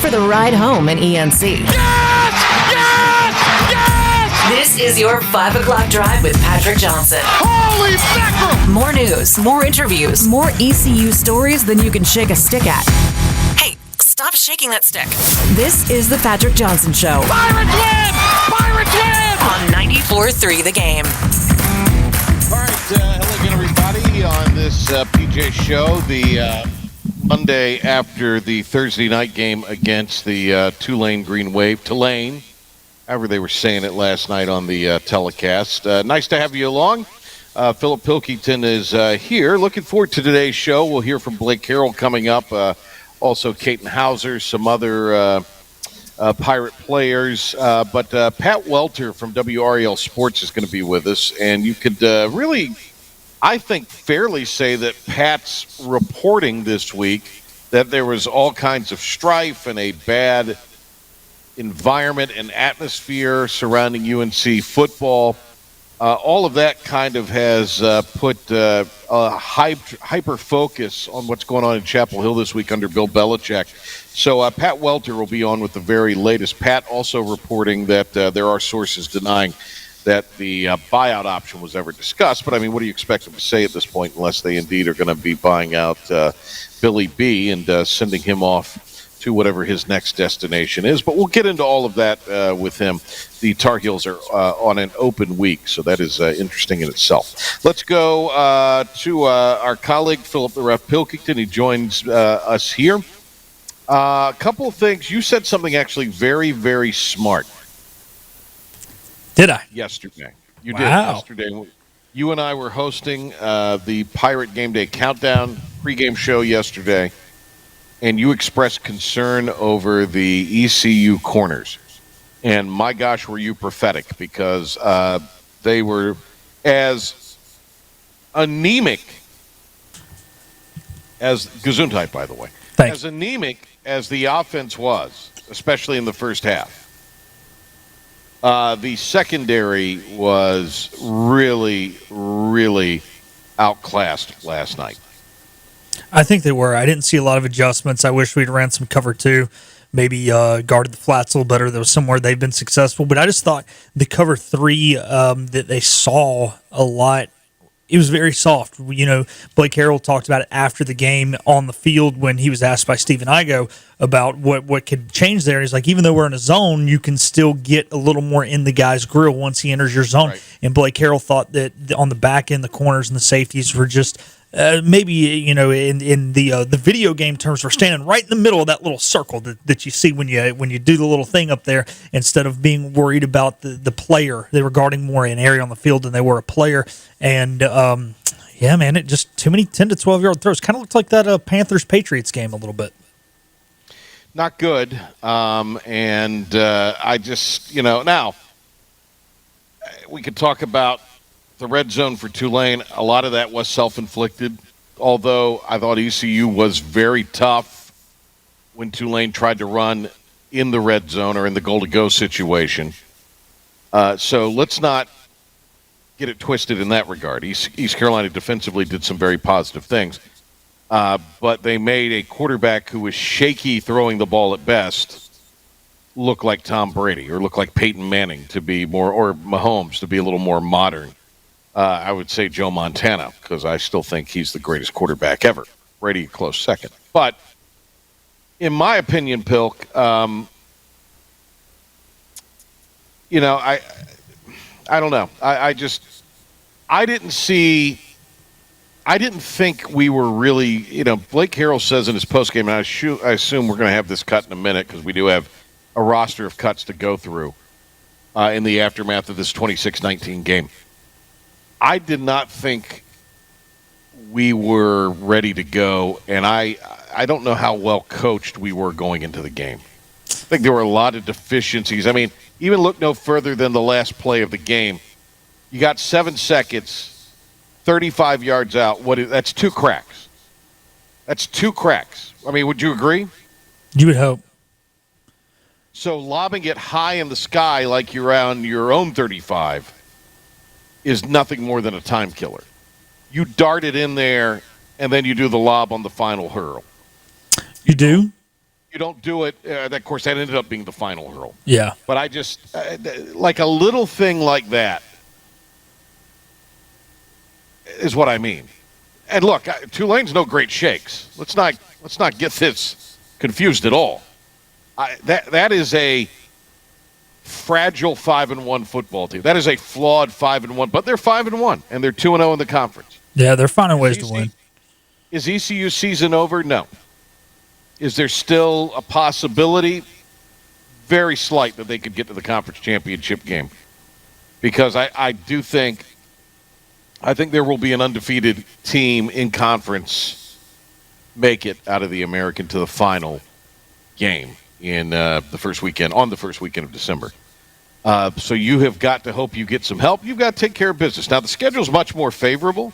for the ride home in ENC. Yes! Yes! Yes! This is your 5 o'clock drive with Patrick Johnson. Holy mackerel! More news, more interviews, more ECU stories than you can shake a stick at. Hey, stop shaking that stick. This is the Patrick Johnson Show. Pirates win! Pirates win! On 94.3 The Game. All right, hello again, everybody, on this PJ Show, the Monday after the Thursday night game against the Tulane Green Wave. Tulane, however they were saying it last night on the telecast. Nice to have you along. Philip Pilkington is here. Looking forward to today's show. We'll hear from Blake Carroll coming up. Also, Caton Hauser, some other Pirate players. But Pat Welter from WREL Sports is going to be with us. And you could really, I think, fairly say that Pat's reporting this week that there was all kinds of strife and a bad environment and atmosphere surrounding UNC football. All of that kind of has put a hyper focus on what's going on in Chapel Hill this week under Bill Belichick. So Pat Welter will be on with the very latest. Pat also reporting that there are sources denying that the buyout option was ever discussed. But, I mean, what do you expect them to say at this point unless they indeed are going to be buying out Billy B and sending him off to whatever his next destination is. But we'll get into all of that with him. The Tar Heels are on an open week, so that is interesting in itself. Let's go to our colleague, Philip the Ref Pilkington. He joins us here. A couple of things. You said something actually very, very smart. Did I? Yesterday. You Wow. did yesterday. You and I were hosting the Pirate Game Day Countdown pregame show yesterday, and you expressed concern over the ECU corners. And my gosh, were you prophetic, because they were as anemic as Gesundheit, by the way. Thanks. As anemic as the offense was, especially in the first half. The secondary was really, really outclassed last night. I think they were. I didn't see a lot of adjustments. I wish we'd ran some cover two, maybe guarded the flats a little better. There was somewhere they've been successful. But I just thought the cover three that they saw a lot, it was very soft. You know, Blake Carroll talked about it after the game on the field when he was asked by Stephen Igo about what could change there. He's like, even though we're in a zone, you can still get a little more in the guy's grill once he enters your zone. Right. And Blake Carroll thought that on the back end, the corners and the safeties were just maybe, you know, in the video game terms, we're standing right in the middle of that little circle that you see when you do the little thing up there, instead of being worried about the player. They were guarding more an area on the field than they were a player. And yeah, man, it just too many 10 to 12 yard throws. Kind of looked like that Panthers Patriots game a little bit. Not good. And I just, you know, now we could talk about the red zone for Tulane. A lot of that was self-inflicted, although I thought ECU was very tough when Tulane tried to run in the red zone or in the goal-to-go situation. So let's not get it twisted in that regard. East Carolina defensively did some very positive things. But they made a quarterback who was shaky throwing the ball at best look like Tom Brady, or look like Peyton Manning to be more, or Mahomes to be a little more modern. I would say Joe Montana, because I still think he's the greatest quarterback ever. Brady, a close second. But in my opinion, Pilk, you know, I don't know. I didn't think we were really, you know, Blake Carroll says in his postgame, and I assume we're going to have this cut in a minute because we do have a roster of cuts to go through in the aftermath of this 26-19 game. I did not think we were ready to go, and I don't know how well coached we were going into the game. I think there were a lot of deficiencies. I mean, even look no further than the last play of the game. You got 7 seconds, 35 yards out. That's 2 cracks. That's 2 cracks. I mean, would you agree? You would hope. So lobbing it high in the sky like you're on your own 35 is nothing more than a time killer. You dart it in there, and then you do the lob on the final hurl. You do? You don't do it. Of course, that ended up being the final hurl. Yeah. But I just like a little thing like that is what I mean. And look, Tulane's no great shakes. Let's not get this confused at all. That is a fragile 5-1 football team. That is a flawed 5-1, but they're 5-1 and they're 2-0 in the conference. Yeah, they're finding ways to win. Is ECU season over? No. Is there still a possibility? Very slight that they could get to the conference championship game. Because I think there will be an undefeated team in conference make it out of the American to the final game in the first weekend of December. So you have got to hope you get some help. You've got to take care of business. Now, the schedule is much more favorable.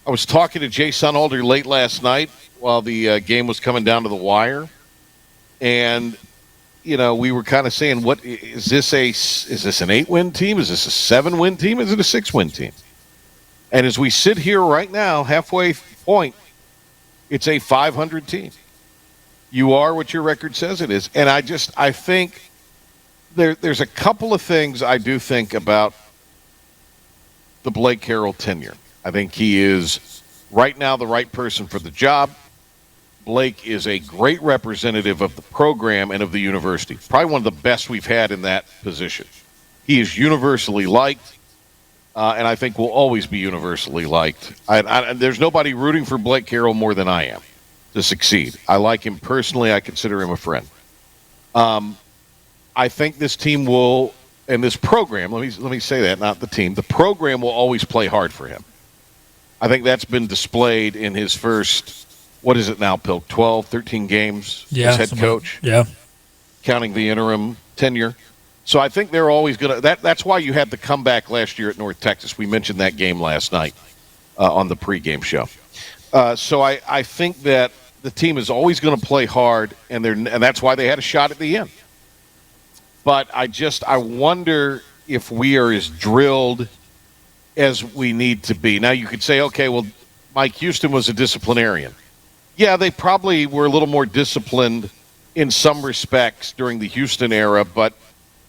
I was talking to Jay Sunalder late last night while the game was coming down to the wire. And, we were kind of saying, what is this an 8-win team? Is this a 7-win team? Is it a 6-win team? And as we sit here right now, halfway point, it's a 500 team. You are what your record says it is. And I think there's a couple of things I do think about the Blake Carroll tenure. I think he is right now the right person for the job. Blake is a great representative of the program and of the university. Probably one of the best we've had in that position. He is universally liked, and I think will always be universally liked. There's nobody rooting for Blake Carroll more than I am to succeed. I like him personally. I consider him a friend. I think this team will, and this program, let me say that, not the team, the program will always play hard for him. I think that's been displayed in his first, what is it now, Pilk, 12, 13 games as head coach? Yeah. Counting the interim tenure. So I think they're always going to – that's why you had the comeback last year at North Texas. We mentioned that game last night on the pregame show. So I think that the team is always going to play hard, and that's why they had a shot at the end. But I wonder if we are as drilled as we need to be. Now, you could say, okay, well, Mike Houston was a disciplinarian. Yeah, they probably were a little more disciplined in some respects during the Houston era, but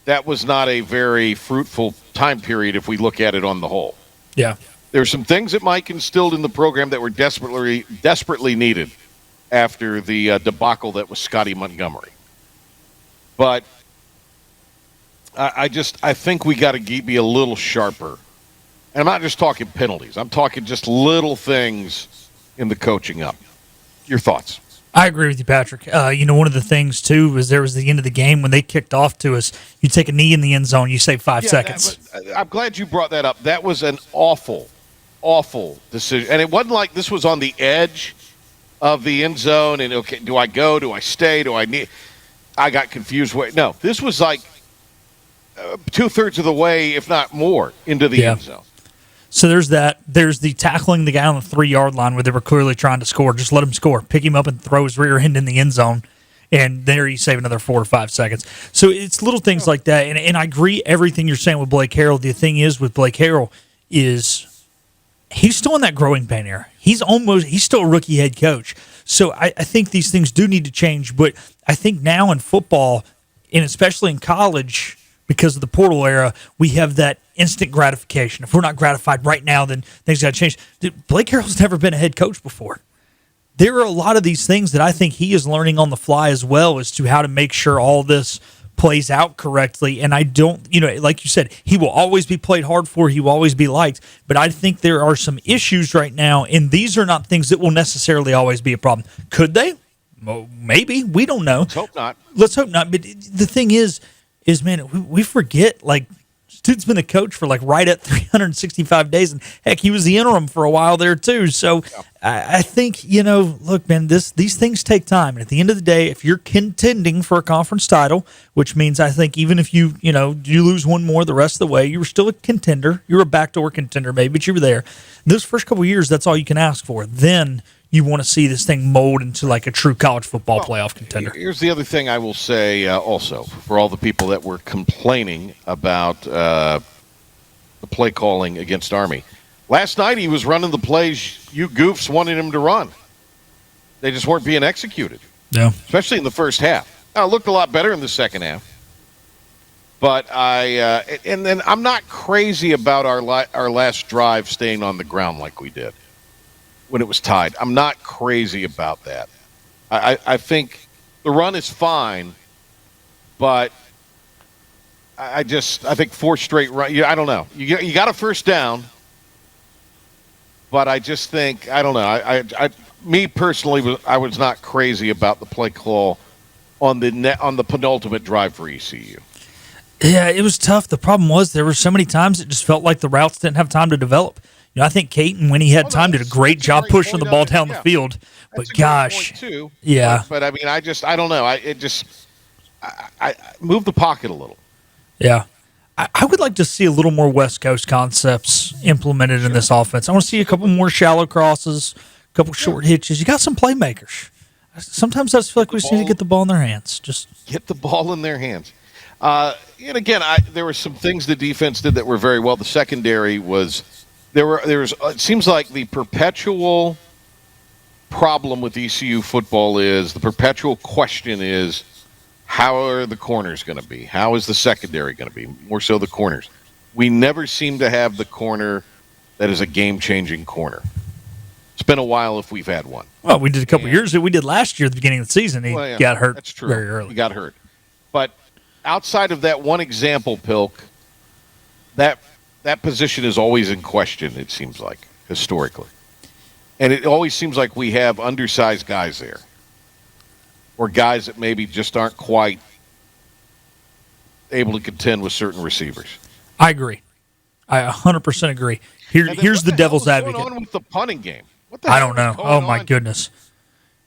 that was not a very fruitful time period if we look at it on the whole. Yeah. There's some things that Mike instilled in the program that were desperately needed after the debacle that was Scotty Montgomery. But I think we got to be a little sharper. And I'm not just talking penalties. I'm talking just little things in the coaching up. Your thoughts? I agree with you, Patrick. One of the things, too, was there was the end of the game when they kicked off to us. You take a knee in the end zone, you save 5 seconds. I'm glad you brought that up. That was an awful, awful decision. And it wasn't like this was on the edge of the end zone. And, okay, do I go? Do I stay? Do I need? I got confused. No, this was like 2/3 of the way, if not more, into the end zone. So there's that. There's the tackling the guy on the 3-yard line where they were clearly trying to score. Just let him score. Pick him up and throw his rear end in the end zone. And there you save another 4 or 5 seconds. So it's little things like that. And I agree everything you're saying with Blake Harrell. The thing is with Blake Harrell is he's still in that growing pain era. He's still a rookie head coach. So I think these things do need to change. But I think now in football, and especially in college, because of the portal era, we have that instant gratification. If we're not gratified right now, then things got to change. Dude, Blake Harrell's never been a head coach before. There are a lot of these things that I think he is learning on the fly as well as to how to make sure all this plays out correctly. And I don't, like you said, he will always be played hard for. He will always be liked. But I think there are some issues right now, and these are not things that will necessarily always be a problem. Could they? Well, maybe. We don't know. Let's hope not. Let's hope not. But the thing is, man, we forget, dude's been a coach for right at 365 days, and heck, he was the interim for a while there too. So I think, look, man, these things take time. And at the end of the day, if you're contending for a conference title, which means I think even if you lose one more the rest of the way, you were still a contender. You're a backdoor contender maybe, but you were there. Those first couple of years, that's all you can ask for. Then you want to see this thing mold into a true college football playoff contender. Here's the other thing I will say also for all the people that were complaining about the play calling against Army. Last night he was running the plays you goofs wanted him to run. They just weren't being executed. Yeah. especially in the first half. Now, it looked a lot better in the second half. But and then I'm not crazy about our last drive staying on the ground like we did when it was tied. I'm not crazy about that. I think the run is fine, but I think 4 straight run. I don't know. You got a first down, but I just think I don't know. Me personally, I was not crazy about the play call on the penultimate drive for ECU. Yeah, it was tough. The problem was there were so many times it just felt like the routes didn't have time to develop. I think Caton, when he had time, did a great job pushing the ball down the field. But gosh, too. Yeah. But I mean, I don't know. I move the pocket a little. Yeah. I would like to see a little more West Coast concepts implemented in this offense. I want to see a couple more shallow crosses, a couple short hitches. You got some playmakers. Sometimes I just feel like we just need to get the ball in their hands. Just get the ball in their hands. And again, there were some things the defense did that were very well. The secondary was there was. It seems like the perpetual problem with ECU football is the perpetual question is how are the corners going to be? How is the secondary going to be? More so the corners. We never seem to have the corner that is a game-changing corner. It's been a while if we've had one. Well, we did a couple years. We did last year at the beginning of the season. He got hurt. That's true. Very early. He got hurt. But outside of that one example, Pilk, that position is always in question, it seems like, historically. And it always seems like we have undersized guys there. Or guys that maybe just aren't quite able to contend with certain receivers. I agree. I 100% agree. Here's the devil's advocate. What's going on with the punting game? I don't know. Oh, my goodness.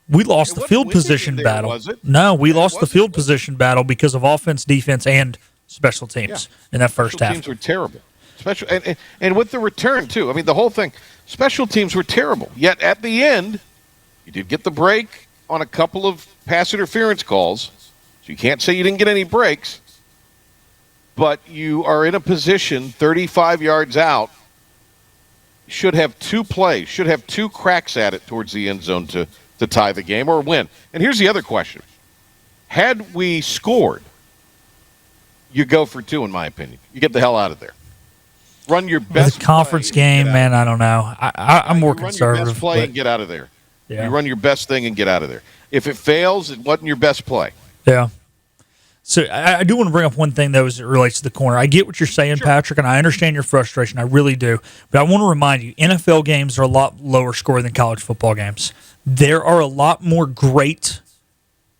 We lost the field position battle. Was it? No, we lost the field position battle because of offense, defense, and special teams in that first half. Special teams were terrible. And with the return, too. I mean, the whole thing, special teams were terrible. Yet at the end, you did get the break on a couple of pass interference calls. So you can't say you didn't get any breaks. But you are in a position 35 yards out, should have 2 plays, should have 2 cracks at it towards the end zone to tie the game or win. And here's the other question. Had we scored, you go for 2, in my opinion. You get the hell out of there. Run your best the conference game, man, I don't know. I'm more conservative. Run your best play and get out of there. Yeah. You run your best thing and get out of there. If it fails, it wasn't your best play. Yeah. So I do want to bring up one thing, though, as it relates to the corner. I get what you're saying, sure, Patrick, and I understand your frustration. I really do. But I want to remind you, NFL games are a lot lower scoring than college football games. There are a lot more great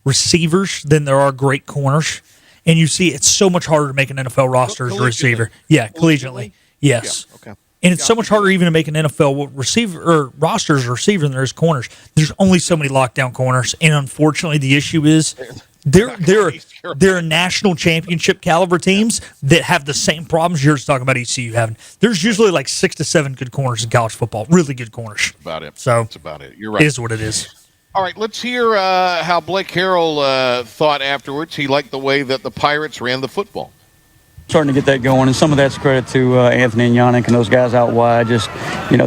receivers than there are great corners. And you see it's so much harder to make an NFL roster as a receiver. Yeah, collegiately. Yes. Yeah, okay. And it's so much harder even to make an NFL receiver or roster as a receiver than there is corners. There's only so many lockdown corners. And unfortunately, the issue is there are national championship caliber teams that have the same problems you're just talking about ECU having. There's usually like 6 to 7 good corners in college football, really good corners. That's about it. So that's about it. You're right. It is what it is. All right, let's hear how Blake Harrell thought afterwards. He liked the way that the Pirates ran the football. Starting to get that going, and some of that's credit to Anthony and Yannick and those guys out wide. Just,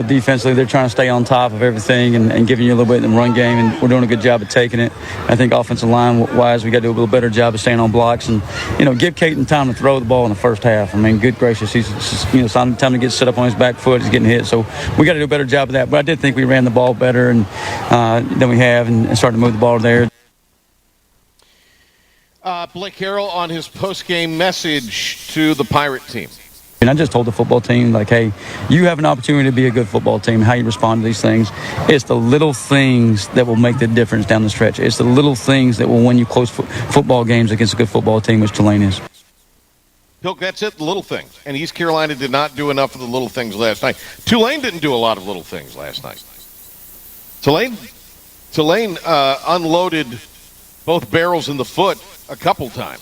defensively, they're trying to stay on top of everything and giving you a little bit in the run game, and we're doing a good job of taking it. I think offensive line-wise, we got to do a little better job of staying on blocks and, give Caton time to throw the ball in the first half. I mean, good gracious, he's time to get set up on his back foot. He's getting hit, so we got to do a better job of that. But I did think we ran the ball better than we have and started to move the ball there. Blake Harrell on his post-game message to the Pirate team. And I just told the football team, hey, you have an opportunity to be a good football team. How you respond to these things. It's the little things that will make the difference down the stretch. It's the little things that will win you close football games against a good football team, which Tulane is. Pilk, that's it, the little things. And East Carolina did not do enough of the little things last night. Tulane didn't do a lot of little things last night. Tulane unloaded both barrels in the foot a couple times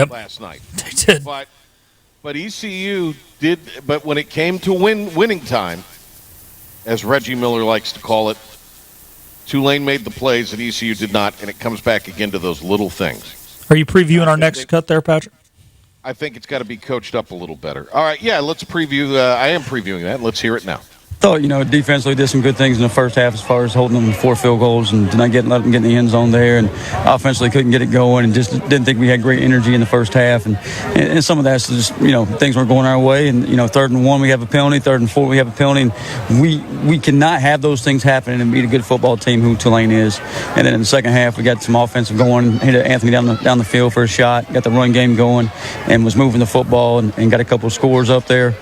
last night. They did. But ECU did. But when it came to winning time, as Reggie Miller likes to call it, Tulane made the plays and ECU did not, and it comes back again to those little things. Are you previewing our next cut there, Patrick? I think it's got to be coached up a little better. All right, yeah, let's preview. I am previewing that. Let's hear it now. Thought, defensively did some good things in the first half as far as holding them to 4 field goals and not let them get in the end zone there. And offensively couldn't get it going and just didn't think we had great energy in the first half. And some of that's just, things weren't going our way. And, 3rd and 1, we have a penalty. 3rd and 4, we have a penalty. And we cannot have those things happen and beat a good football team who Tulane is. And then in the second half, we got some offensive going, hit Anthony down the field for a shot, got the run game going and was moving the football and got a couple of scores up there.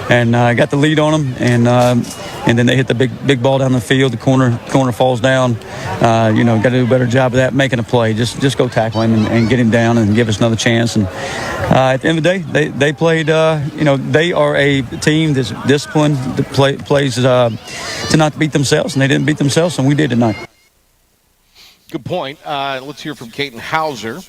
And got the lead on them. And then they hit the big ball down the field. The corner falls down. Got to do a better job of that, making a play. Just go tackle him and get him down and give us another chance. And at the end of the day, they played. They are a team that's disciplined, that plays to not beat themselves, and they didn't beat themselves, and we did tonight. Good point. Let's hear from Caton Hauser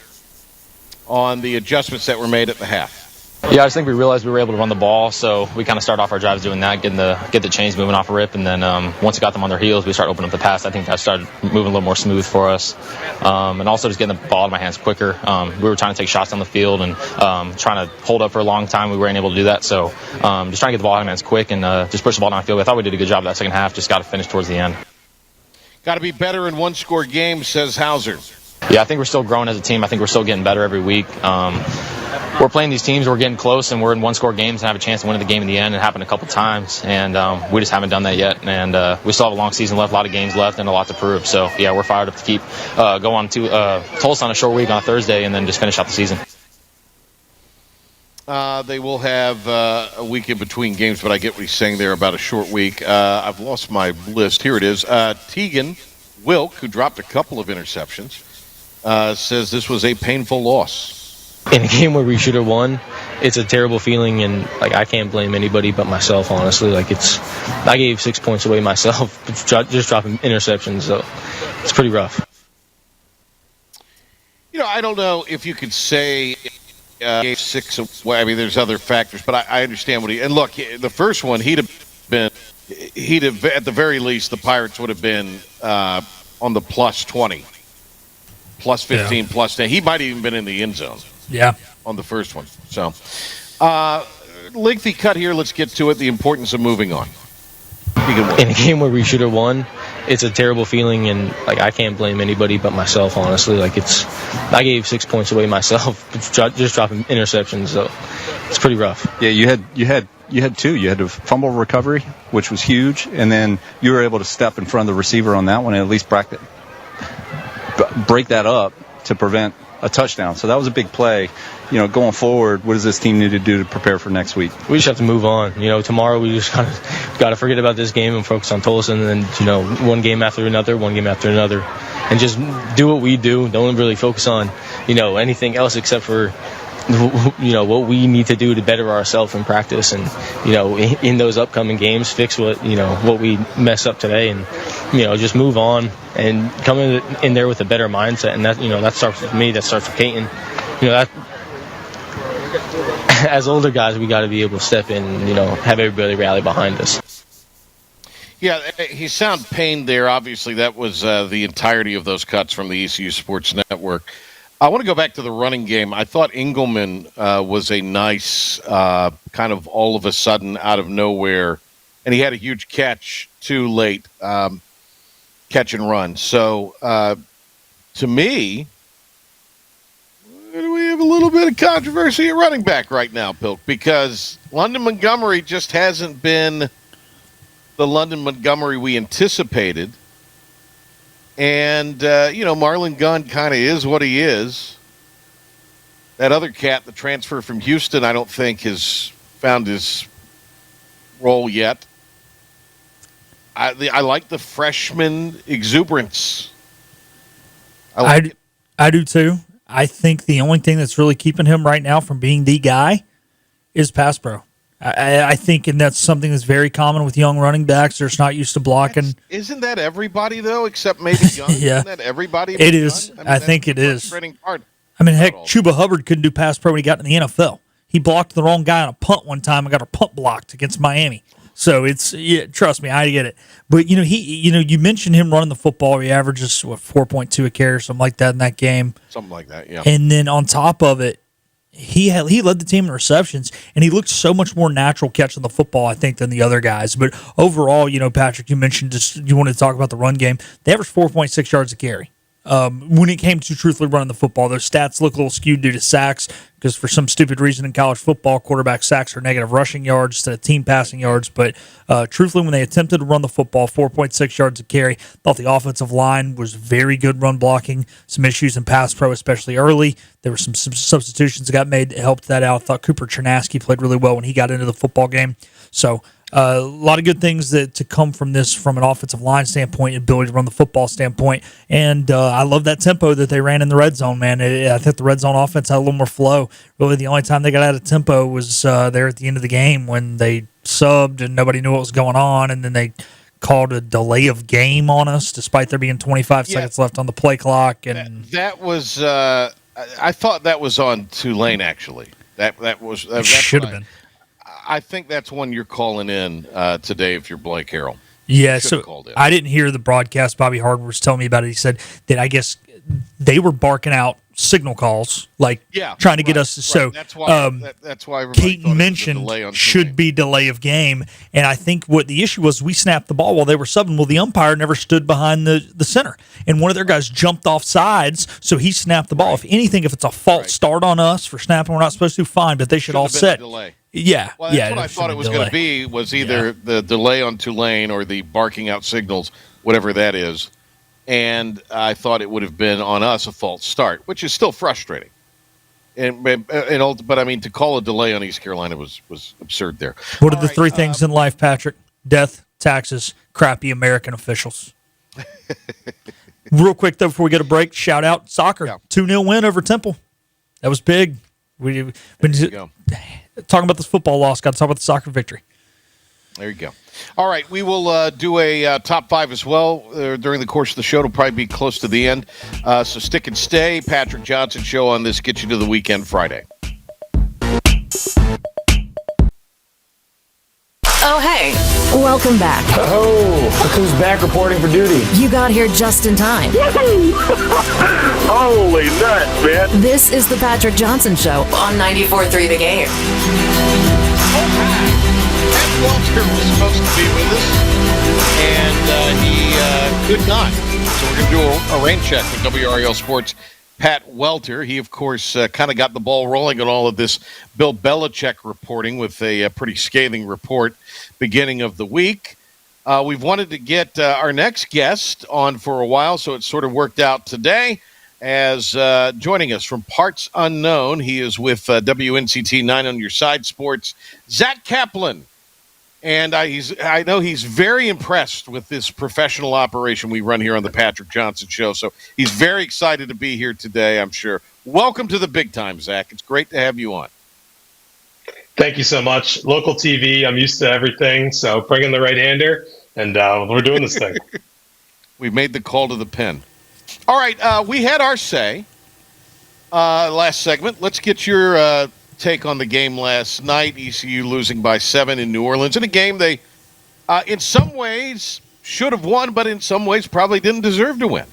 on the adjustments that were made at the half. Yeah, I just think we realized we were able to run the ball, so we kind of started off our drives doing that, get the chains moving off a rip, and then once we got them on their heels, we started opening up the pass. I think that started moving a little more smooth for us, and also just getting the ball in my hands quicker. We were trying to take shots down the field and trying to hold up for a long time. We weren't able to do that, so just trying to get the ball in my hands quick and just push the ball down the field. I thought we did a good job that second half, just got to finish towards the end. Got to be better in one-score games, says Hauser. Yeah, I think we're still growing as a team. I think we're still getting better every week. We're playing these teams, we're getting close, and we're in one-score games and have a chance to win the game in the end. It happened a couple times, and we just haven't done that yet. And we still have a long season left, a lot of games left, and a lot to prove. So, yeah, we're fired up to keep going to Tulsa on a short week on a Thursday and then just finish out the season. They will have a week in between games, but I get what he's saying there about a short week. I've lost my list. Here it is. Tegan Wilk, who dropped a couple of interceptions, says this was a painful loss. In a game where we should have won, it's a terrible feeling, and I can't blame anybody but myself, honestly. I gave 6 points away myself, just dropping interceptions, so it's pretty rough. I don't know if you could say gave 6 away. I mean, there's other factors, but I understand what and look, the first one he'd have at the very least the Pirates would have been on the plus 20, plus 15, plus 10. He might have even been in the end zone. Yeah. On the first one. So, lengthy cut here. Let's get to it. The importance of moving on. In a game where we should have won, it's a terrible feeling, and I can't blame anybody but myself, honestly. I gave 6 points away myself, just dropping interceptions, so it's pretty rough. Yeah, you had 2. You had a fumble recovery, which was huge, and then you were able to step in front of the receiver on that one and at least break that up to prevent a touchdown. So that was a big play. Going forward, what does this team need to do to prepare for next week? We just have to move on. Tomorrow we just got to forget about this game and focus on Tulsa, and then one game after another, and just do what we do. Don't really focus on anything else except for what we need to do to better ourselves in practice, and in those upcoming games, fix what we mess up today, and just move on and come in there with a better mindset. And that starts with me. That starts with Caton. That as older guys, we got to be able to step in and have everybody rally behind us. Yeah, he sound pained there. Obviously, that was the entirety of those cuts from the ECU Sports Network. I want to go back to the running game. I thought Engelman was a nice kind of all of a sudden out of nowhere, and he had a huge catch too late, catch and run. So to me, we have a little bit of controversy at running back right now, Pilk, because London Montgomery just hasn't been the London Montgomery we anticipated. And, Marlon Gunn kind of is what he is. That other cat, the transfer from Houston, I don't think has found his role yet. I like the freshman exuberance. I do too. I think the only thing that's really keeping him right now from being the guy is pass pro. I think, and that's something that's very common with young running backs. They're just not used to blocking. Isn't that everybody, though, except maybe Gunn? Yeah. Isn't that everybody? It is. I think it is. Part. I mean, heck, Chuba Hubbard couldn't do pass pro when he got in the NFL. He blocked the wrong guy on a punt one time and got a punt blocked against Miami. So trust me, I get it. But you mentioned him running the football. He averages 4.2 a carry or something like that in that game. Something like that, yeah. And then on top of it, he led the team in receptions, and he looked so much more natural catching the football, I think, than the other guys. But overall, Patrick, you mentioned you wanted to talk about the run game. They averaged 4.6 yards a carry. When it came to truthfully running the football, those stats look a little skewed due to sacks because for some stupid reason in college football, quarterback sacks are negative rushing yards instead of team passing yards. But truthfully, when they attempted to run the football, 4.6 yards a carry, thought the offensive line was very good run blocking. Some issues in pass pro, especially early. There were some substitutions that got made that helped that out. I thought Cooper Chernaski played really well when he got into the football game. So a lot of good things to come from this from an offensive line standpoint, ability to run the football standpoint. And I love that tempo that they ran in the red zone, man. I think the red zone offense had a little more flow. Really, the only time they got out of tempo was there at the end of the game when they subbed and nobody knew what was going on, and then they called a delay of game on us despite there being 25 seconds left on the play clock. And that was I thought that was on Tulane, actually. That should have been. I think that's one you're calling in today if you're Blake Harrell. Yeah, so I didn't hear the broadcast. Bobby Hardware was telling me about it. He said that I guess they were barking out signal calls, trying to get us. So that's why Kate mentioned should be delay of game. And I think what the issue was, we snapped the ball while they were subbing. Well, the umpire never stood behind the center. And one of their guys jumped off sides, so he snapped the ball. If anything, if it's a false start on us for snapping, we're not supposed to, fine, but they should all set. Delay. Yeah, well, that's what I thought it was going to be, was either the delay on Tulane or the barking out signals, whatever that is. And I thought it would have been on us a false start, which is still frustrating. But I mean, to call a delay on East Carolina was absurd there. What are the three things in life, Patrick? Death, taxes, crappy American officials. Real quick, though, before we get a break, shout out soccer. 2-0 win over Temple. That was big. We've been talking about this football loss. Got to talk about the soccer victory. There you go. All right, we will do a top five as well during the course of the show. It'll probably be close to the end. So stick and stay. Patrick Johnson Show on this. Get you to the weekend Friday. Oh, hey. Welcome back. Oh, look who's back reporting for duty. You got here just in time. Holy nuts, man. This is the Patrick Johnson Show on 94.3 The Game. Matt Walter was supposed to be with us, and he could not. So we're going to do a rain check with WRAL Sports' Pat Welter. He, of course, kind of got the ball rolling on all of this Bill Belichick reporting with a pretty scathing report beginning of the week. We've wanted to get our next guest on for a while, so it sort of worked out today. As joining us from Parts Unknown, he is with WNCT 9 on Your Side Sports, Zach Kaplan. And I know he's very impressed with this professional operation we run here on the Patrick Johnson Show. So he's very excited to be here today, I'm sure. Welcome to the big time, Zach. It's great to have you on. Thank you so much. Local TV, I'm used to everything. So bring in the right-hander, and we're doing this thing. We've made the call to the pen. All right, we had our say last segment. Let's get your take on the game last night. ECU losing by 7 in New Orleans in a game they, in some ways, should have won, but in some ways probably didn't deserve to win.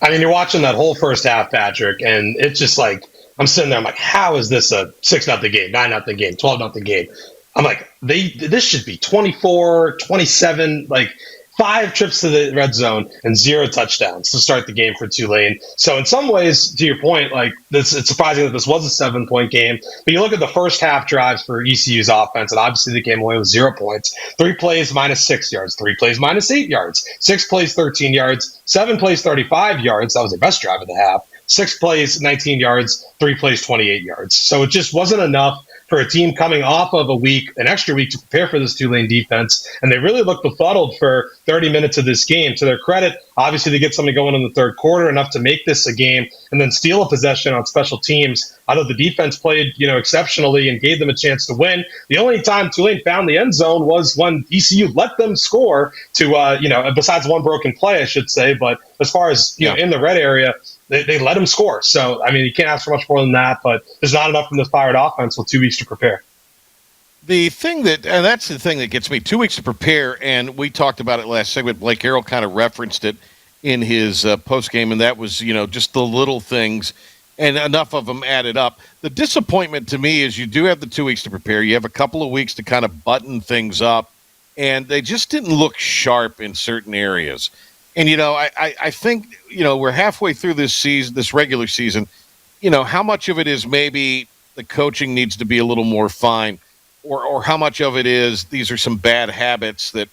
I mean, you're watching that whole first half, Patrick, and it's just like, I'm sitting there, I'm like, how is this a 6-0 game, 9-0 game, 12-0 game? I'm like, this should be 24, 27, like 5 trips to the red zone and 0 touchdowns to start the game for Tulane. So in some ways, to your point, like it's surprising that this was a 7-point game. But you look at the first half drives for ECU's offense, and obviously they came away with 0 points. 3 plays minus 6 yards, 3 plays minus 8 yards, 6 plays 13 yards, 7 plays 35 yards. That was their best drive of the half. 6 plays 19 yards, 3 plays 28 yards. So it just wasn't enough for a team coming off of an extra week to prepare for this Tulane defense. And they really looked befuddled for 30 minutes of this game. To their credit, obviously they get something going in the third quarter, enough to make this a game, and then steal a possession on special teams. Although the defense played, exceptionally and gave them a chance to win. The only time Tulane found the end zone was when ECU let them score to, besides one broken play, I should say. But as far as, in the red area, they let him score. So, I mean, you can't ask for much more than that, but there's not enough from this fired offense with 2 weeks to prepare. That's the thing that gets me, 2 weeks to prepare, and we talked about it last segment. Blake Harrell kind of referenced it in his post game, and that was, just the little things and enough of them added up. The disappointment to me is you do have the 2 weeks to prepare. You have a couple of weeks to kind of button things up, and they just didn't look sharp in certain areas. And, I think, we're halfway through this season, this regular season. How much of it is maybe the coaching needs to be a little more fine, or how much of it is these are some bad habits that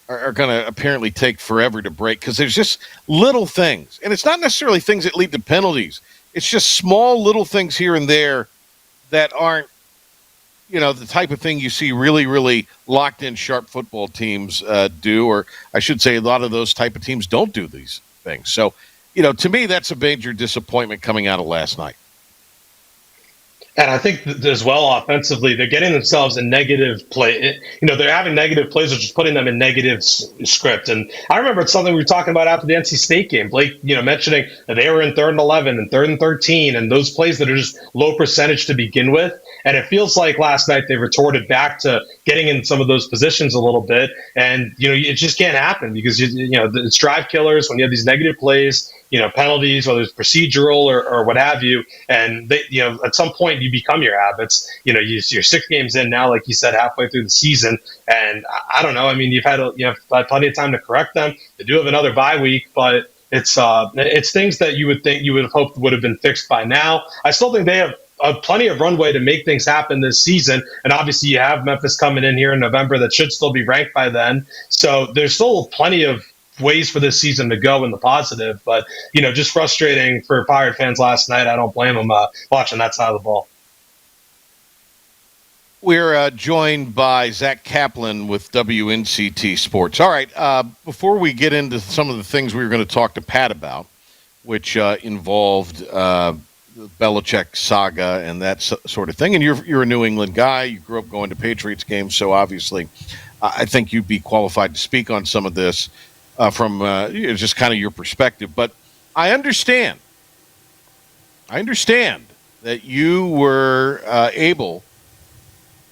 are going to apparently take forever to break, because there's just little things. And it's not necessarily things that lead to penalties. It's just small little things here and there that aren't, the type of thing you see really, really locked in sharp football teams do, or I should say a lot of those type of teams don't do these things. So, to me, that's a major disappointment coming out of last night. And I think as well, offensively, they're getting themselves in negative play. They're having negative plays, or just putting them in negative script. And I remember it's something we were talking about after the NC State game. Blake, mentioning that they were in 3rd and 11 and 3rd and 13, and those plays that are just low percentage to begin with. And it feels like last night they retorted back to getting in some of those positions a little bit. And, it just can't happen because, it's drive killers when you have these negative plays, penalties, whether it's procedural or what have you. And, they, at some point you become your habits. You're 6 games in now, like you said, halfway through the season. And I don't know. I mean, you've had plenty of time to correct them. They do have another bye week, but it's things that you would think you would have hoped would have been fixed by now. I still think they have plenty of runway to make things happen this season. And obviously you have Memphis coming in here in November that should still be ranked by then. So there's still plenty of ways for this season to go in the positive. But, just frustrating for Pirate fans last night. I don't blame them watching that side of the ball. We're joined by Zach Kaplan with WNCT Sports. All right, before we get into some of the things we were going to talk to Pat about, which involved the Belichick saga and that sort of thing, and you're a New England guy. You grew up going to Patriots games, so obviously I think you'd be qualified to speak on some of this from just kind of your perspective. But I understand that you were able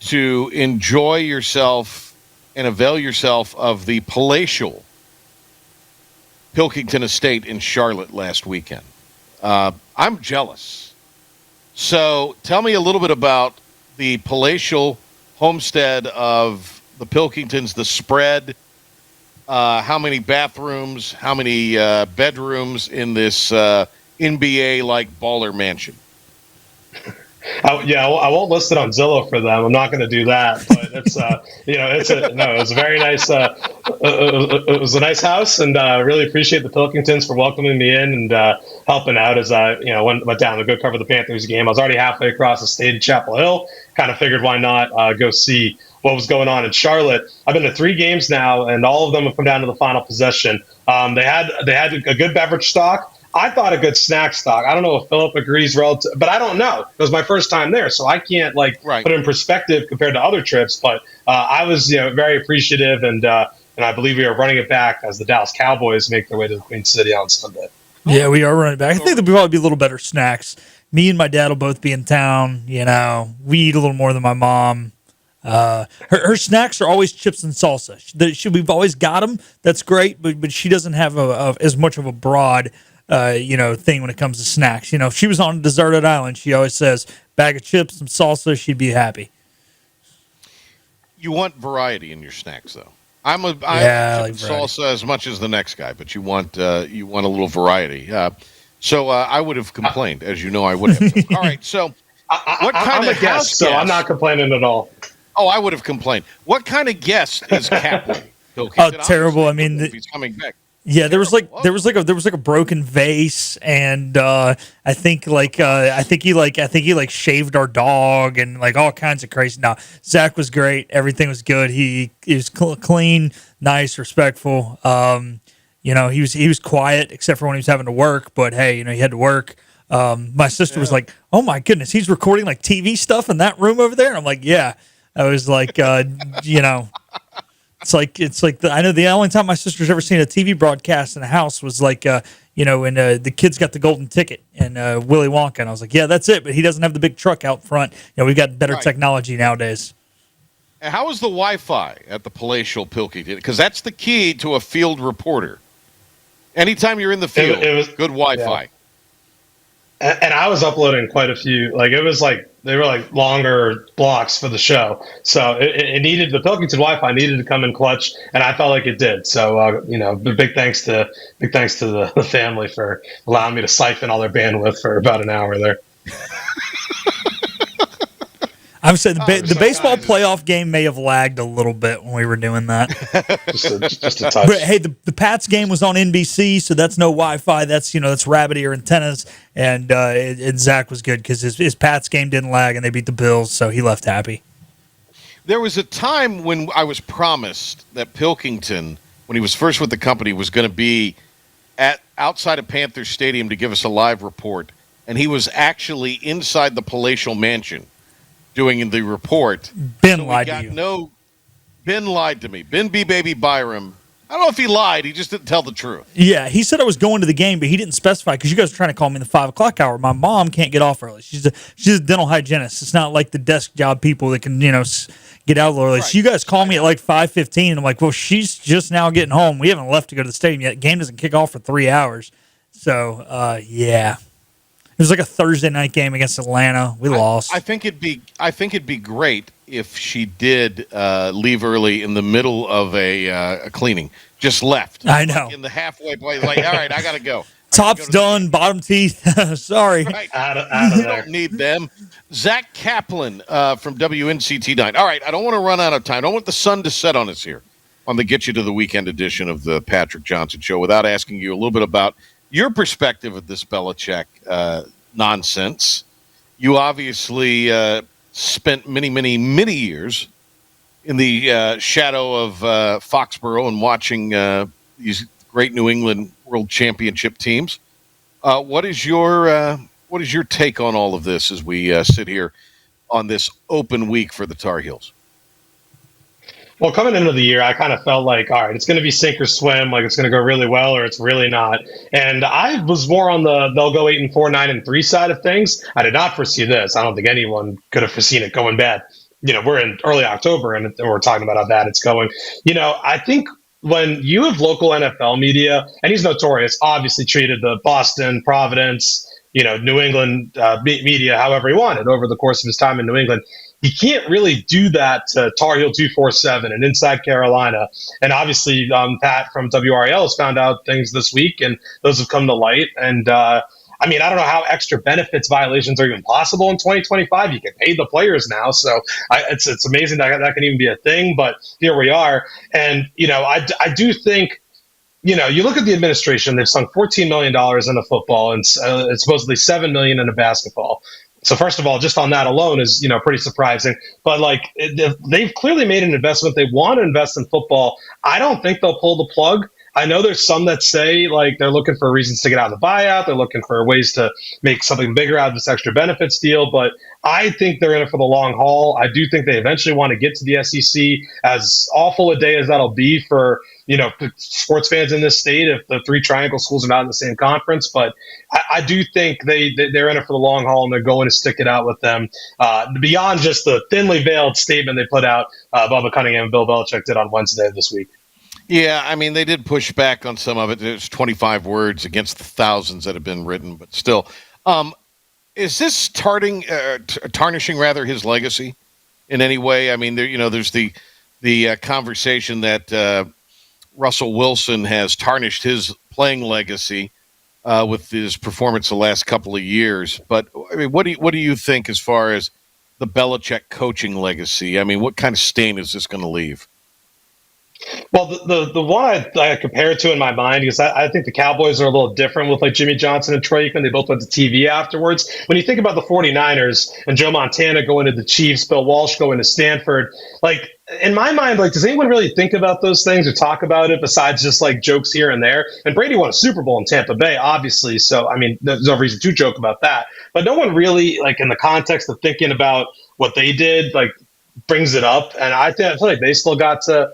to enjoy yourself and avail yourself of the palatial Pilkington Estate in Charlotte last weekend. I'm jealous. So tell me a little bit about the palatial homestead of the Pilkingtons, the spread, how many bathrooms, how many bedrooms in this NBA-like baller mansion. I won't list it on Zillow for them. I'm not going to do that. But it's it was a very nice. It was a nice house, and really appreciate the Pilkingtons for welcoming me in and helping out as I went down to go cover the Panthers game. I was already halfway across the state of Chapel Hill. Kind of figured why not go see what was going on in Charlotte. I've been to 3 games now, and all of them have come down to the final possession. They had a good beverage stock. I thought a good snack stock. I don't know if Philip agrees relative, but I don't know. It was my first time there, so I can't put it in perspective compared to other trips. But I was very appreciative, and I believe we are running it back as the Dallas Cowboys make their way to the Queen City on Sunday. Yeah, we are running back. I think there'll probably be a little better snacks. Me and my dad will both be in town. We eat a little more than my mom. Her snacks are always chips and salsa. We've always got them. That's great, but she doesn't have as much of a broad thing when it comes to snacks. If she was on a deserted island, she always says, bag of chips, some salsa, she'd be happy. You want variety in your snacks, though. I like salsa as much as the next guy, but you want a little variety. So I would have complained, as you know I would have. All right, so I'm a guest, so I'm not complaining at all. Oh, I would have complained. What kind of guest is Kaplan? Terrible. I mean, he's coming back. Yeah, there was a broken vase, and I think he shaved our dog and all kinds of crazy. No, Zach was great. Everything was good. He was clean, nice, respectful. He was quiet except for when he was having to work. But hey, he had to work. My sister was like, "Oh my goodness, he's recording TV stuff in that room over there." I'm like, "Yeah." I was like, It's like I know the only time my sister's ever seen a TV broadcast in a house was when the kids got the golden ticket and Willy Wonka, and I was like, yeah, that's it. But he doesn't have the big truck out front. We've got better technology nowadays. And how is the Wi-Fi at the palatial Pilkington? Because that's the key to a field reporter. Anytime you're in the field, it was good Wi-Fi. and I was uploading quite a few. Like it was like they were like longer blocks for the show, so it needed the Pilkington Wi-Fi needed to come in clutch, and I felt like it did. So big thanks to the family for allowing me to siphon all their bandwidth for about an hour there. I would say the baseball playoff game may have lagged a little bit when we were doing that. just a touch. But hey, the Pats game was on NBC, so that's no Wi-Fi. That's rabbit ear antennas, and Zach was good because his Pats game didn't lag, and they beat the Bills, so he left happy. There was a time when I was promised that Pilkington, when he was first with the company, was going to be outside of Panther Stadium to give us a live report, and he was actually inside the palatial mansion doing the report. Ben lied to you. Ben lied to me. Ben B. Baby Byram. I don't know if he lied. He just didn't tell the truth. Yeah, he said I was going to the game, but he didn't specify because you guys were trying to call me in the 5 o'clock hour. My mom can't get off early. She's a dental hygienist. It's not like the desk job people that can get out early. Right. So you guys call me at like 5:15, and I'm like, well, she's just now getting home. We haven't left to go to the stadium yet. Game doesn't kick off for 3 hours. So yeah. It was like a Thursday night game against Atlanta. We lost. I think it'd be great if she did leave early in the middle of a cleaning. Just left. I know. Like in the halfway place, like, all right, I gotta go. Top's done, bottom teeth. Sorry. Right. Out of We there. don't need them. Zach Kaplan from WNCT9. All right, I don't want to run out of time. I don't want the sun to set on us here on the Get You to the Weekend edition of the Patrick Johnson Show without asking you a little bit about your perspective of this Belichick nonsense. You obviously spent many, many, many years in the shadow of Foxborough and watching these great New England World Championship teams. What is your take on all of this as we sit here on this open week for the Tar Heels? Well, coming into the year, I kind of felt like, all right, it's going to be sink or swim. Like it's going to go really well, or it's really not. And I was more on they'll go 8-4, 9-3 side of things. I did not foresee this. I don't think anyone could have foreseen it going bad. We're in early October, and we're talking about how bad it's going. I think when you have local NFL media, and he's notorious, obviously treated the Boston, Providence, New England media however he wanted over the course of his time in New England. You can't really do that to Tar Heel 247 and Inside Carolina. And obviously, Pat from WRAL has found out things this week, and those have come to light. And I don't know how extra benefits violations are even possible in 2025. You can pay the players now, so it's amazing that can even be a thing. But here we are, and I do think. You look at the administration; they've sunk $14 million into football, and it's supposedly $7 million into basketball. So first of all, just on that alone is pretty surprising. But they've clearly made an investment. They want to invest in football. I don't think they'll pull the plug. I know there's some that say they're looking for reasons to get out of the buyout. They're looking for ways to make something bigger out of this extra benefits deal. But I think they're in it for the long haul. I do think they eventually want to get to the SEC. As awful a day as that'll be for sports fans in this state if the three triangle schools are not in the same conference. But I do think they're in it for the long haul, and they're going to stick it out with them beyond just the thinly veiled statement they put out. Bubba Cunningham and Bill Belichick did on Wednesday of this week. Yeah, I mean, they did push back on some of it. There's 25 words against the thousands that have been written, but still. Is this tarnishing rather his legacy in any way? I mean, there's the conversation that Russell Wilson has tarnished his playing legacy with his performance the last couple of years. But I mean, what do you think as far as the Belichick coaching legacy? I mean, what kind of stain is this going to leave? Well, the one I compare it to in my mind, because I think the Cowboys are a little different with Jimmy Johnson and Troy Aikman. They both went to TV afterwards. When you think about the 49ers and Joe Montana going to the Chiefs, Bill Walsh going to Stanford, in my mind, does anyone really think about those things or talk about it besides just jokes here and there? And Brady won a Super Bowl in Tampa Bay, obviously. So, I mean, there's no reason to joke about that. But no one really, in the context of thinking about what they did, brings it up. And I feel like they still got to,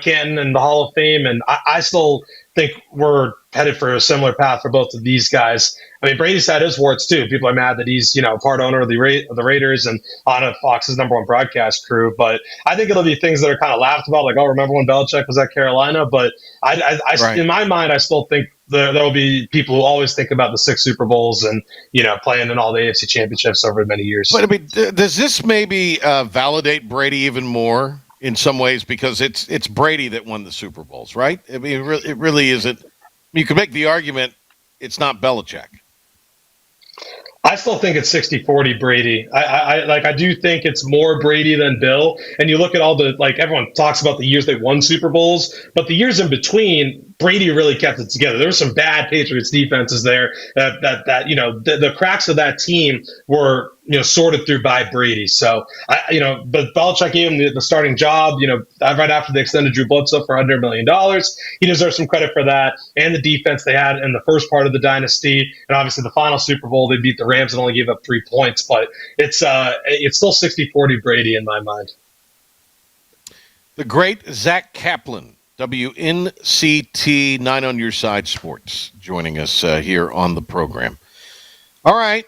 Canton and the Hall of Fame. And I still think we're headed for a similar path for both of these guys. I mean, Brady's had his warts too. People are mad that he's, part owner of the Raiders and on Fox's #1 broadcast crew. But I think it'll be things that are kind of laughed about, like, oh, remember when Belichick was at Carolina? But Right. in my mind, I still think there will be people who always think about the 6 Super Bowls and, playing in all the AFC championships over many years. But I mean, does this maybe validate Brady even more in some ways, because it's Brady that won the Super Bowls, right? I mean, it really isn't. You could make the argument it's not Belichick. I still think it's 60-40 Brady. I do think it's more Brady than Bill. And you look at all the, like, everyone talks about the years they won Super Bowls, but the years in between, Brady really kept it together. There were some bad Patriots defenses there that the cracks of that team were, sorted through by Brady. So, but Belichick gave him the starting job, right after they extended Drew Bledsoe for $100 million. He deserves some credit for that and the defense they had in the first part of the dynasty. And obviously the final Super Bowl, they beat the Rams and only gave up 3 points. But it's still 60-40 Brady in my mind. The great Zach Kaplan, WNCT 9 on Your Side Sports, joining us here on the program. All right.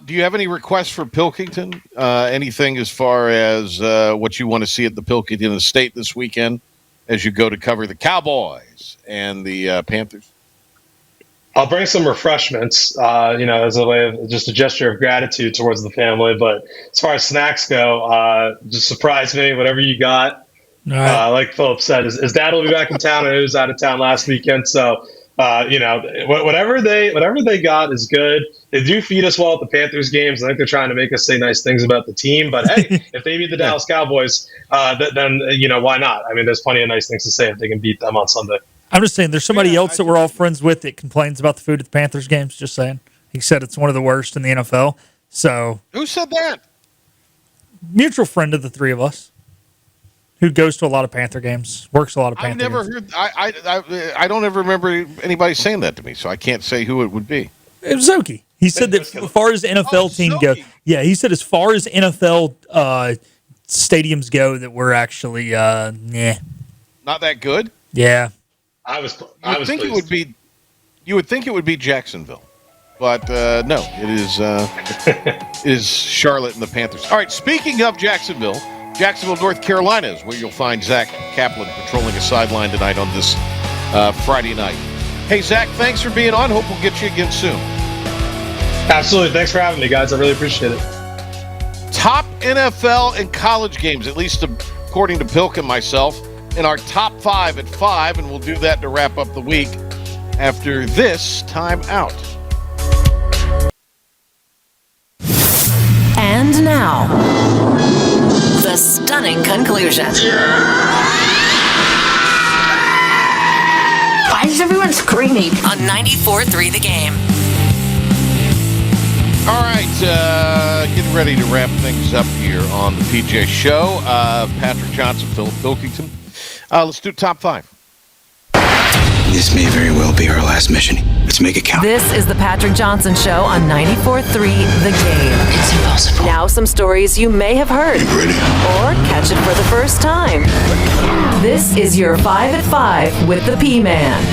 Do you have any requests for Pilkington? Anything as far as what you want to see at the Pilkington Estate this weekend as you go to cover the Cowboys and the Panthers? I'll bring some refreshments, as a way of just a gesture of gratitude towards the family. But as far as snacks go, just surprise me, whatever you got. Right. Like Philip said, his dad will be back in town. I know he was out of town last weekend, so whatever they got is good. They do feed us well at the Panthers games. I think they're trying to make us say nice things about the team. But hey, if they beat the Dallas Cowboys, then why not? I mean, there's plenty of nice things to say if they can beat them on Sunday. I'm just saying, there's somebody else that we're all friends with that complains about the food at the Panthers games. Just saying, he said it's one of the worst in the NFL. So, who said that? Mutual friend of the three of us, who goes to a lot of Panther games, works a lot of Panther games. I've never heard. I don't ever remember anybody saying that to me, so I can't say who it would be. It was Zoki. He said that as far as NFL team go, yeah, he said as far as NFL stadiums go, that we're actually not that good. Yeah, I would think pleased. You would think it would be Jacksonville, but no, it is it is Charlotte and the Panthers. All right, speaking of Jacksonville, North Carolina is where you'll find Zach Kaplan patrolling a sideline tonight on this Friday night. Hey, Zach, thanks for being on. Hope we'll get you again soon. Absolutely. Thanks for having me, guys. I really appreciate it. Top NFL and college games, at least according to Pilk and myself, in our top 5 at 5, and we'll do that to wrap up the week after this time out. And now, the stunning conclusion. Why is everyone screaming? On 94.3 The Game. All right, getting ready to wrap things up here on the PJ Show. Patrick Johnson, Philip Pilkington. Let's do top 5. This may very well be our last mission. Let's make it count. This is the Patrick Johnson Show on 94.3 The Game. It's impossible. Now some stories you may have heard. You ready? Or catch it for the first time. This is your 5 at 5 with the P-Man.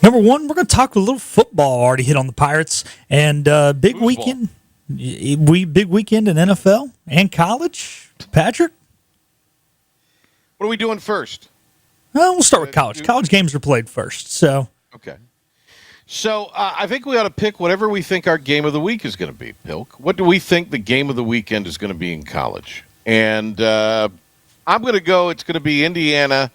Number one, we're going to talk a little football. Already hit on the Pirates, and big weekend. Big weekend in NFL and college. Patrick, what are we doing first? Well, we'll start with college. College games are played first. So okay. So I think we ought to pick whatever we think our game of the week is going to be. Pilk, what do we think the game of the weekend is going to be in college? And I'm going to go. It's going to be Indiana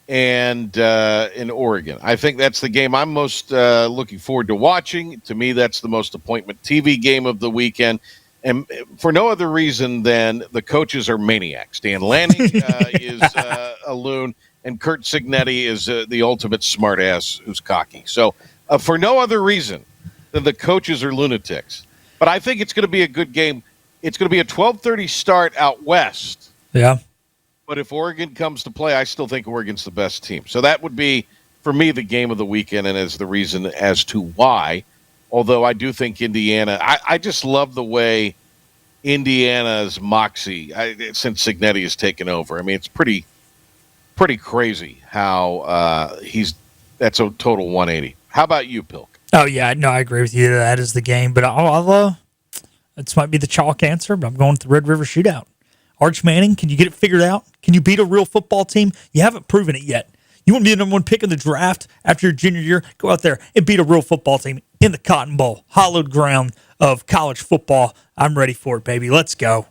and in Oregon. I think that's the game I'm most looking forward to watching. To me, that's the most appointment TV game of the weekend. And for no other reason than the coaches are maniacs. Dan Lanning is a loon, and Kurt Signetti is the ultimate smartass who's cocky. So for no other reason than the coaches are lunatics. But I think it's going to be a good game. It's going to be a 12:30 start out west. Yeah. But if Oregon comes to play, I still think Oregon's the best team. So that would be, for me, the game of the weekend, and as the reason as to why Although I do think Indiana, I just love the way Indiana's moxie since Cignetti has taken over. I mean, it's pretty crazy how that's a total 180. How about you, Pilk? Oh yeah, no, I agree with you. That is the game, but this might be the chalk answer, but I'm going with the Red River Shootout. Arch Manning, can you get it figured out? Can you beat a real football team? You haven't proven it yet. You want to be the number one pick in the draft after your junior year? Go out there and beat a real football team in the Cotton Bowl, hallowed ground of college football. I'm ready for it, baby. Let's go.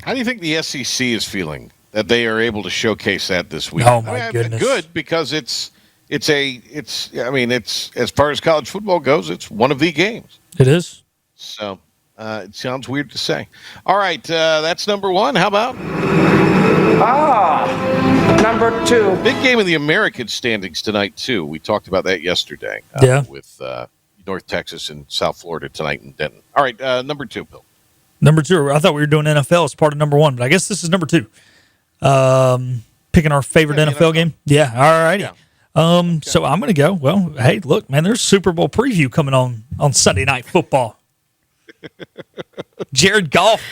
How do you think the SEC is feeling that they are able to showcase that this week? Oh my goodness! Good, because it's as far as college football goes, it's one of the games. It is. So it sounds weird to say. All right, that's number one. How about? Number two. Big game in the American standings tonight, too. We talked about that yesterday with North Texas and South Florida tonight in Denton. All right, number two, Bill. Number two. I thought we were doing NFL as part of number one, but I guess this is number two. Picking our favorite NFL game. Yeah, all righty. Yeah. So I'm going to go. Well, hey, look, man, there's Super Bowl preview coming on Sunday Night Football. Jared Goff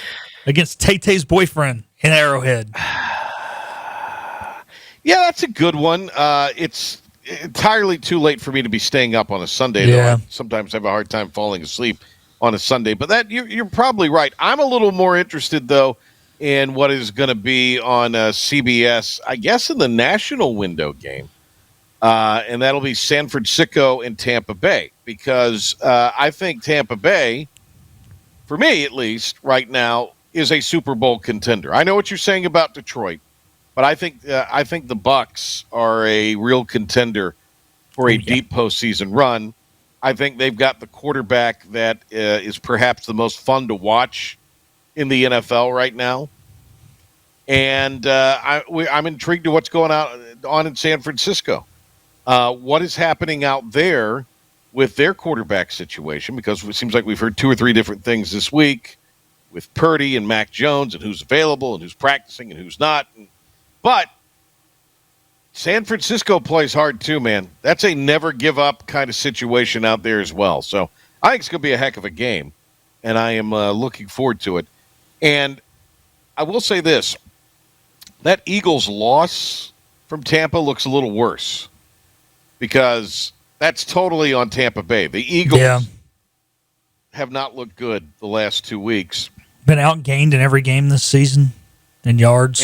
against Tay-Tay's boyfriend in Arrowhead. Yeah, that's a good one. It's entirely too late for me to be staying up on a Sunday. Yeah. Though I sometimes have a hard time falling asleep on a Sunday. But you're probably right. I'm a little more interested, though, in what is going to be on CBS, I guess, in the national window game. And that'll be San Francisco and Tampa Bay, because I think Tampa Bay, for me at least, right now, is a Super Bowl contender. I know what you're saying about Detroit, but I think the Bucs are a real contender for a deep postseason run. I think they've got the quarterback that is perhaps the most fun to watch in the NFL right now. And I'm intrigued to what's going on in San Francisco. What is happening out there with their quarterback situation? Because it seems like we've heard two or three different things this week with Purdy and Mac Jones and who's available and who's practicing and who's not. But San Francisco plays hard too, man. That's a never give up kind of situation out there as well. So I think it's going to be a heck of a game, and I am looking forward to it. And I will say this, that Eagles loss from Tampa looks a little worse, because that's totally on Tampa Bay. The Eagles have not looked good the last 2 weeks. Been outgained in every game this season in yards.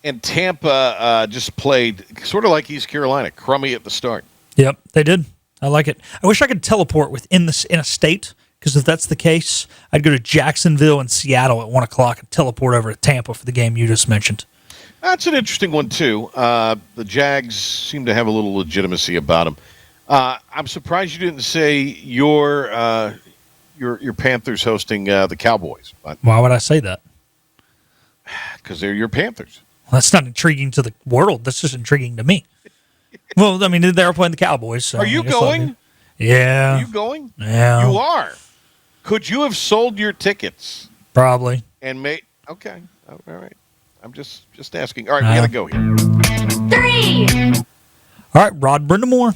And Tampa just played sort of like East Carolina, crummy at the start. Yep, they did. I like it. I wish I could teleport in a state, because if that's the case, I'd go to Jacksonville and Seattle at 1 o'clock and teleport over to Tampa for the game you just mentioned. That's an interesting one, too. The Jags seem to have a little legitimacy about them. I'm surprised you didn't say your Panthers hosting the Cowboys. But why would I say that? Because they're your Panthers. Well, that's not intriguing to the world. That's just intriguing to me. Well, I mean, they're playing the Cowboys. So are you going? Yeah. Are you going? Yeah. You are. Could you have sold your tickets? Probably. And okay. All right. I'm just asking. All right, we got to go here. 3. All right, Rod Brindamore.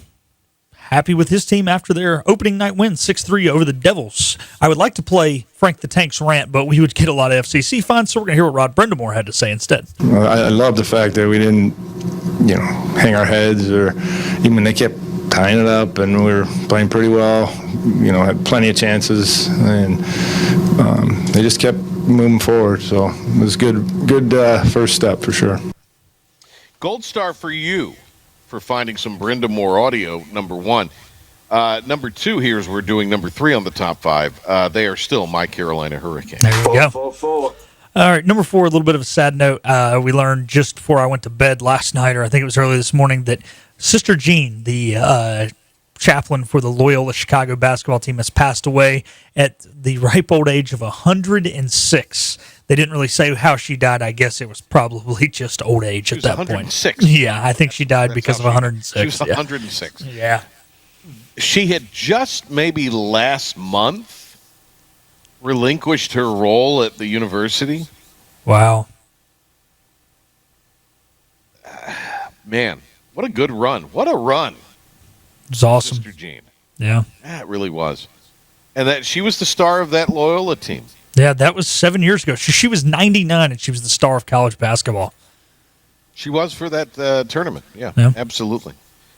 Happy with his team after their opening night win, 6-3 over the Devils. I would like to play Frank the Tank's rant, but we would get a lot of FCC fines, so we're going to hear what Rod Brindamore had to say instead. Well, I love the fact that we didn't, hang our heads, or even when they kept tying it up and we were playing pretty well, had plenty of chances, and they just kept moving forward. So it was good first step for sure. Gold star for you for finding some Brindamore audio, number one. Number two, here's we're doing number 3 on the top 5. They are still my Carolina Hurricanes. There we go. 4. All right, number 4, a little bit of a sad note. We learned just before I went to bed last night, or I think it was early this morning, that Sister Jean, the chaplain for the Loyola Chicago basketball team, has passed away at the ripe old age of 106. They didn't really say how she died. I guess it was probably just old age at that 106. point. Yeah, I think she died because of 106. She was 106. Yeah. She had just maybe last month relinquished her role at the university. Wow. Man, what a good run. What a run. It's awesome. Sister Jean. Yeah. Yeah, it really was. And that she was the star of that Loyola team. Yeah, that was 7 years ago. She was 99, and she was the star of college basketball. She was for that tournament. Yeah, absolutely.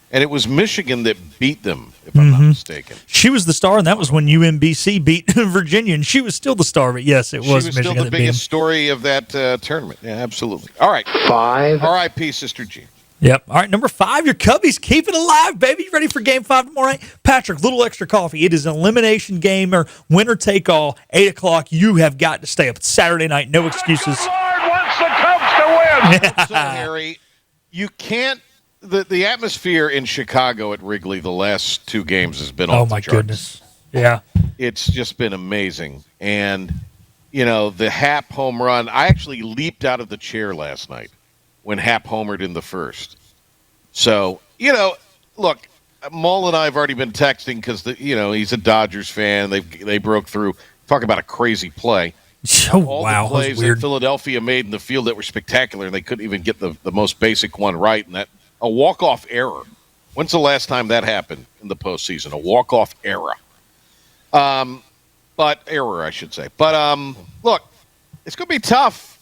And it was Michigan that beat them, if I'm not mistaken. She was the star, and that was when UMBC beat Virginia, and she was still the star. But yes, it was Michigan. She was Michigan still the that biggest story of that tournament. Yeah, absolutely. All right. 5. R.I.P. Sister G. Yep. All right, number 5, your Cubbies keep it alive, baby. You ready for Game 5 tomorrow night? Patrick, little extra coffee. It is an elimination game or winner take all. 8 o'clock. You have got to stay up. It's Saturday night. No excuses. Lord wants the Cubs to win. So, Harry, you can't. The atmosphere in Chicago at Wrigley the last 2 games has been off the charts. Goodness. Yeah. It's just been amazing. And, the Happ home run, I actually leaped out of the chair last night when Happ homered in the first. So, look, Mull and I have already been texting because, he's a Dodgers fan. They broke through. Talk about a crazy play. All the plays that Philadelphia made in the field that were spectacular, and they couldn't even get the most basic one right, and that a walk-off error. When's the last time that happened in the postseason? A walk-off error. Error, I should say. But, look, it's going to be tough.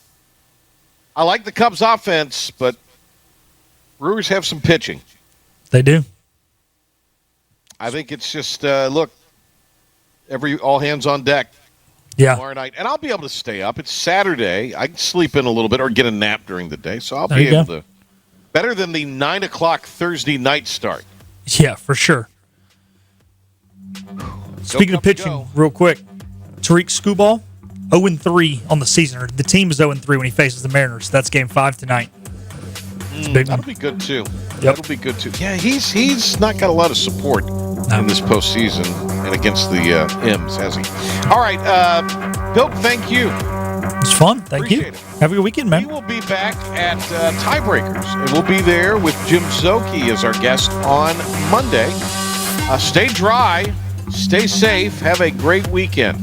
I like the Cubs' offense, but Brewers have some pitching. They do. I think it's just, look, all hands on deck. Yeah. Tomorrow night. And I'll be able to stay up. It's Saturday. I can sleep in a little bit or get a nap during the day. So I'll be able to. Better than the 9 o'clock Thursday night start. Yeah, for sure. Speaking of pitching, real quick, Tariq Skubal, 0-3 on the season. Or the team is 0-3 when he faces the Mariners. That's Game 5 tonight. It's a big one. That'll be good, too. That'll be good, too. Yeah, he's not got a lot of support in this postseason and against the M's, has he? All right, Bill, thank you. It's fun. Thank you. Have a good weekend, man. We will be back at Tiebreakers, and we'll be there with Jim Zoki as our guest on Monday. Stay dry, stay safe, have a great weekend.